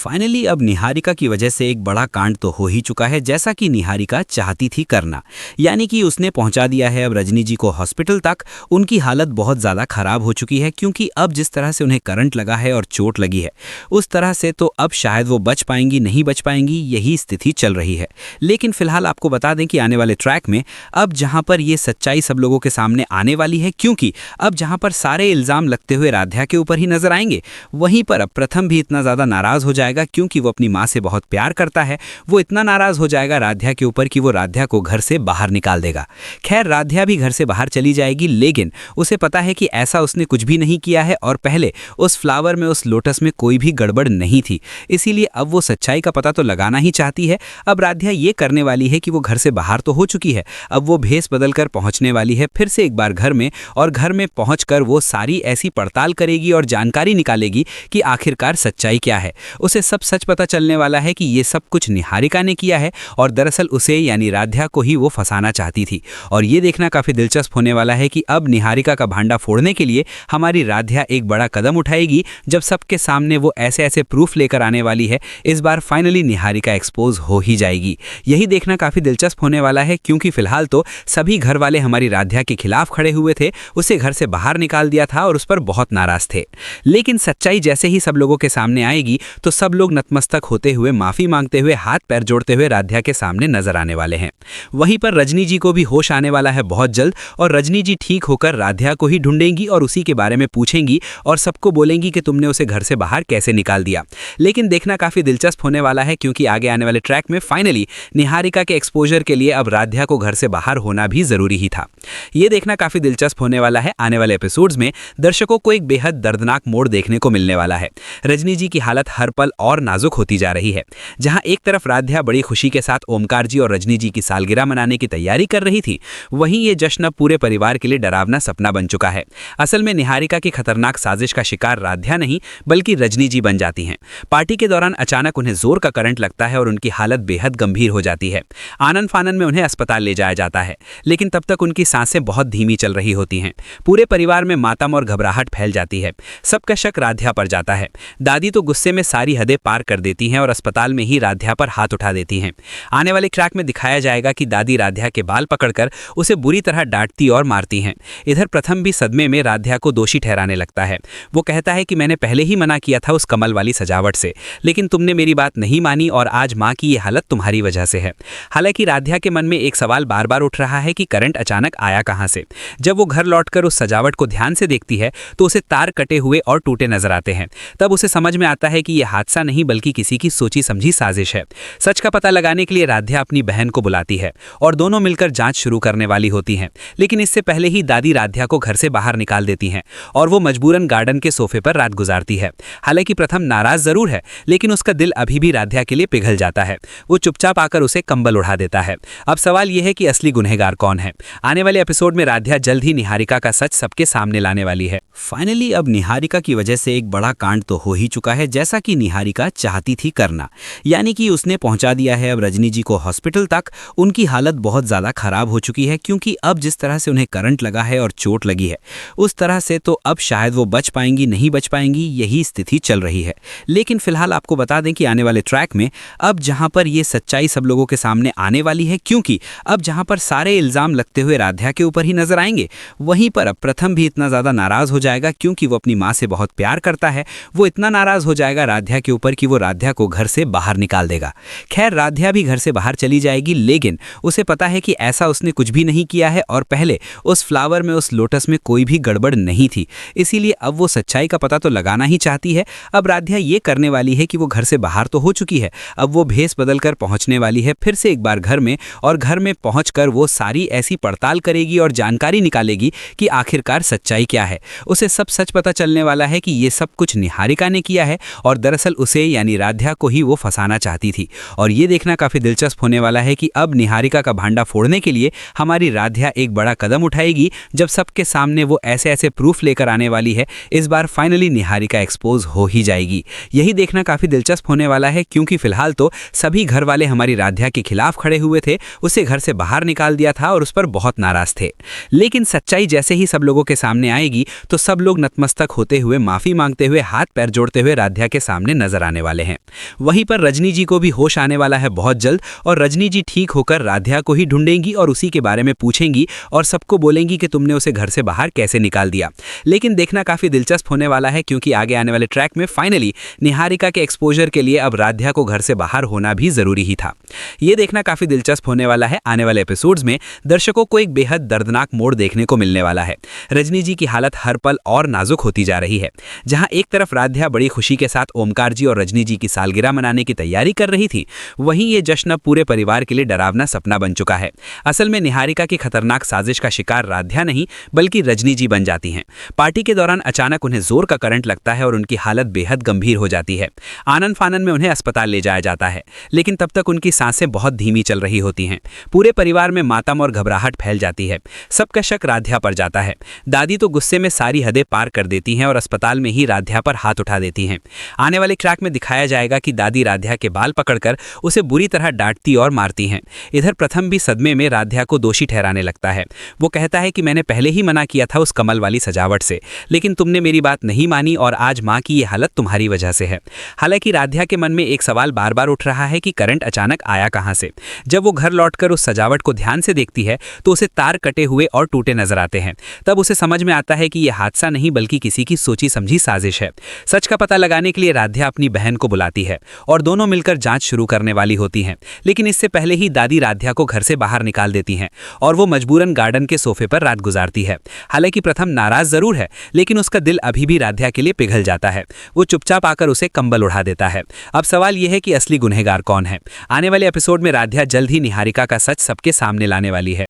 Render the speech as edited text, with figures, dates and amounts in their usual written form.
Finally अब निहारिका की वजह से एक बड़ा कांड तो हो ही चुका है, जैसा कि निहारिका चाहती थी करना। यानी कि उसने पहुंचा दिया है अब रजनी जी को हॉस्पिटल तक। उनकी हालत बहुत ज़्यादा खराब हो चुकी है, क्योंकि अब जिस तरह से उन्हें करंट लगा है और चोट लगी है, उस तरह से तो अब शायद वो बच पाएंगी नहीं बच पाएंगी, यही स्थिति चल रही है। लेकिन फिलहाल आपको बता दें कि आने वाले ट्रैक में अब जहाँ पर ये सच्चाई सब लोगों के सामने आने वाली है, क्योंकि अब जहाँ पर सारे इल्ज़ाम लगते हुए राध्या के ऊपर ही नजर आएंगे, वहीं पर अब प्रथम भी इतना ज़्यादा नाराज़ हो जाएगा, क्योंकि वो अपनी माँ से बहुत प्यार करता है। वो इतना नाराज़ हो जाएगा राध्या के ऊपर कि वो राध्या को घर से बाहर निकाल देगा। खैर, राध्या भी घर से बाहर चली जाएगी, लेकिन उसे पता है कि ऐसा उसने कुछ भी नहीं किया है और पहले उस फ्लावर में, उस लोटस में कोई भी गड़बड़ नहीं थी। इसीलिए अब वो सच्चाई का पता तो लगाना ही चाहती है। अब राध्या ये करने वाली है कि वो घर से बाहर तो हो चुकी है, अब वो भेस बदल कर पहुंचने वाली है फिर से एक बार घर में, और घर में पहुंचकर वो सारी ऐसी पड़ताल करेगी और जानकारी निकालेगी कि आखिरकार सच्चाई क्या है। उसे सब सच पता चलने वाला है कि ये सब कुछ निहारिका ने किया है और दरअसल उसे यानी राध्या को ही वो फंसाना चाहती थी। और ये देखना काफी दिलचस्प होने वाला है कि अब निहारिका का भांडा फोड़ने के लिए हमारी राध्या एक बड़ा कदम उठाएगी, जब सबके सामने वो ऐसे ऐसे प्रूफ लेकर आने वाली है। इस बार फाइनली निहारिका एक्सपोज हो ही जाएगी। यही देखना काफी दिलचस्प होने वाला है, क्योंकि फिलहाल तो सभी घर वाले हमारी राध्या के खिलाफ खड़े हुए थे, उसे घर से बाहर निकाल दिया था और उस पर बहुत नाराज थे। लेकिन सच्चाई जैसे ही सब लोगों के सामने आएगी तो सब लोग नतमस्तक होते हुए, माफी मांगते हुए, हाथ पैर जोड़ते हुए राध्या के सामने नजर आने वाले हैं। वहीं पर रजनी जी को भी होश आने वाला है बहुत जल्द, और रजनी जी ठीक होकर राध्या को ही ढूंढेंगी और उसी के बारे में पूछेंगी और सबको बोलेंगी कि तुमने उसे घर से बाहर कैसे निकाल दिया। लेकिन देखना काफी दिलचस्प होने वाला है, क्योंकि आगे आने वाले ट्रैक में फाइनली निहारिका के एक्सपोजर के लिए अब राध्या को घर से बाहर होना भी जरूरी ही था। यह देखना काफी दिलचस्प होने वाला है। आने वाले एपिसोड्स में दर्शकों को एक बेहद दर्दनाक मोड़ देखने को मिलने वाला है। रजनी जी की हालत हर पल और नाजुक होती जा रही है। जहां एक तरफ राध्या बड़ी खुशी के साथ ओमकार जी और रजनी जी की सालगिरह मनाने की तैयारी कर रही थी, वहीं ये जश्न पूरे परिवार के लिए डरावना सपना बन चुका है। असल में निहारिका की खतरनाक साजिश का शिकार राध्या नहीं बल्कि रजनी जी बन जाती हैं। पार्टी के दौरान अचानक उन्हें जोर का करंट लगता है और उनकी हालत बेहद गंभीर हो जाती है। आनन फानन में उन्हें अस्पताल ले जाया जाता है, लेकिन तब तक उनकी सांसें बहुत धीमी चल रही होती हैं। पूरे परिवार में मातम और घबराहट फैल जाती है। सबका शक राध्या पर जाता है। दादी तो गुस्से में सारी हदें पार कर देती हैं और अस्पताल में ही राध्या पर हाथ उठा देती हैं। आने वाले ट्रैक में दिखाया जाएगा कि दादी राध्या के बाल पकड़कर उसे बुरी तरह डांटती और मारती हैं। इधर प्रथम भी सदमे में राध्या को दोषी ठहराने लगता है। वो कहता है कि मैंने पहले ही मना किया था उस कमल वाली सजावट से, लेकिन तुमने मेरी बात नहीं मानी और आज माँ की ये हालत तुम्हारी वजह से है। हालांकि राध्या के मन में एक सवाल बार बार उठ रहा है कि करंट अचानक आया कहां से। जब वो घर लौटकर उस सजावट को ध्यान से देखती है तो उसे तार कटे हुए और टूटे नजर आते हैं। तब उसे समझ में आता है कि यह हादसा नहीं बल्कि किसी की सोची समझी साजिश है। सच का पता लगाने के लिए राध्या अपनी बहन को बुलाती है और दोनों मिलकर जांच शुरू करने वाली होती हैं। लेकिन इससे पहले ही दादी राध्या को घर से बाहर निकाल देती हैं और वो मजबूरन गार्डन के सोफे पर रात गुजारती है। हालांकि प्रथम नाराज जरूर है, लेकिन उसका दिल अभी भी राध्या के लिए पिघल जाता है। वो चुपचाप आकर उसे कंबल उड़ा देता है। अब सवाल यह है कि असली गुनहगार कौन है। आने वाले एपिसोड में राध्या जल्द ही निहारिका का सच सबके सामने लाने वाली है। फाइनली अब निहारिका की वजह से एक बड़ा कांड तो हो ही चुका है, जैसा कि निहारिका चाहती थी करना। यानी कि उसने पहुंचा दिया है अब रजनी जी को हॉस्पिटल तक। उनकी हालत बहुत ज़्यादा खराब हो चुकी है, क्योंकि अब जिस तरह से उन्हें करंट लगा है और चोट लगी है, उस तरह से तो अब शायद वो बच पाएंगी नहीं बच पाएंगी, यही स्थिति चल रही है। लेकिन फिलहाल आपको बता दें कि आने वाले ट्रैक में अब जहाँ पर ये सच्चाई सब लोगों के सामने आने वाली है, क्योंकि अब जहाँ पर सारे इल्ज़ाम लगते हुए राध्या के ऊपर ही नजर आएंगे, वहीं पर अब प्रथम भी इतना ज़्यादा नाराज़ हो जाएगा, क्योंकि वो अपनी माँ से बहुत प्यार करता है। वो इतना नाराज़ हो जाएगा राध्या के ऊपर कि वो राध्या को घर से बाहर निकाल देगा। खैर, राध्या भी घर से बाहर चली जाएगी, लेकिन उसे पता है कि ऐसा उसने कुछ भी नहीं किया है और पहले उस फ्लावर में, उस लोटस में कोई भी गड़बड़ नहीं थी। इसीलिए अब वो सच्चाई का पता तो लगाना ही चाहती है। अब राध्या ये करने वाली है कि वो घर से बाहर तो हो चुकी है, अब वो भेस बदल कर पहुंचने वाली है फिर से एक बार घर में, और घर में पहुंचकर वो सारी ऐसी पड़ताल करेगी और जानकारी निकालेगी कि आखिरकार सच्चाई क्या है। उसे सब सच पता चलने वाला है कि ये सब कुछ निहारिका ने किया है और दरअसल उसे यानी राध्या को ही वो फंसाना चाहती थी। और ये देखना काफी दिलचस्प होने वाला है कि अब निहारिका का भांडा फोड़ने के लिए हमारी राध्या एक बड़ा कदम उठाएगी, जब सबके सामने वो ऐसे ऐसे प्रूफ लेकर आने वाली है। इस बार फाइनली निहारिका एक्सपोज हो ही जाएगी। यही देखना काफी दिलचस्प होने वाला है, क्योंकि फिलहाल तो सभी घर वाले हमारी राध्या के खिलाफ खड़े हुए थे, उसे घर से बाहर निकाल दिया था और उस पर बहुत नाराज थे। लेकिन सच्चाई जैसे ही सब लोगों के सामने आएगी तो सब लोग नतमस्तक होते हुए माफी मांगते हुए हाथ पैर जोड़ते हुए राध्या के सामने नजर आने वाले हैं। वहीं पर रजनी जी को भी होश आने वाला है बहुत जल्द, और रजनी जी ठीक होकर राध्या को ही ढूंढेंगी और उसी के बारे में पूछेंगी और सबको बोलेंगी कि तुमने उसे घर से बाहर कैसे निकाल दिया। लेकिन देखना काफी दिलचस्प होने वाला है, क्योंकि आगे आने वाले ट्रैक में फाइनली निहारिका के एक्सपोजर के लिए अब राध्या को घर से बाहर होना भी जरूरी ही था। ये देखना काफी दिलचस्प होने वाला है। आने वाले एपिसोड्स में दर्शकों को एक बेहद दर्दनाक मोड़ देखने को मिलने वाला है। रजनी जी की हालत हर पल और नाजुक होती जा रही है। जहां एक तरफ राध्या बड़ी खुशी के साथ ओमकार जी और रजनी जी की सालगिरह मनाने की तैयारी कर रही थी, वहीं ये जश्न अब पूरे परिवार के लिए डरावना सपना बन चुका है। असल में निहारिका की खतरनाक साजिश का शिकार राध्या नहीं बल्कि रजनी जी बन जाती हैं। पार्टी के दौरान अचानक उन्हें जोर का करंट लगता है और उनकी हालत बेहद गंभीर हो जाती है। आनन फानन में उन्हें अस्पताल ले जाया जाता है, लेकिन तब तक उनकी सांसें बहुत धीमी चल रही होती हैं। पूरे परिवार में मातम और घबराहट फैल जाती है। सबका शक राध्या पर जाता है। दादी तो गुस्से में सारी हदें पार कर देती हैं और अस्पताल में ही राध्या पर हाथ उठा देती हैं। आने वाले ट्रैक में दिखाया जाएगा कि दादी राध्या के बाल पकड़कर उसे बुरी तरह डांटती और मारती हैं। इधर प्रथम भी सदमे में राध्या को दोषी ठहराने लगता है। वो कहता है कि मैंने पहले ही मना किया था उस कमल वाली सजावट से, लेकिन तुमने मेरी बात नहीं मानी और आज माँ की ये हालत तुम्हारी वजह से है। हालांकि राध्या के मन में एक सवाल बार बार उठ रहा है कि करंट अचानक आया कहाँ से। जब वो घर लौटकर उस सजावट को ध्यान से देखती है तो उसे तार कटे हुए और टूटे नजर आते हैं। तब उसे समझ में आता है कि यह हादसा नहीं बल्कि किसी की सोची समझी साजिश है। सच का पता लगाने के लिए राध्या अपनी बहन को बुलाती है और दोनों मिलकर जांच शुरू करने वाली होती हैं। लेकिन इससे पहले ही दादी राध्या को घर से बाहर निकाल देती हैं और वो मजबूरन गार्डन के सोफे पर रात गुजारती है। हालांकि प्रथम नाराज जरूर है, लेकिन उसका दिल अभी भी राध्या के लिए पिघल जाता है। वो चुपचाप आकर उसे कंबल उड़ा देता है। अब सवाल यह है कि असली गुनहगार कौन है। आने वाले एपिसोड में राध्या जल्द ही निहारिका का सच सबके सामने लाने वाली है।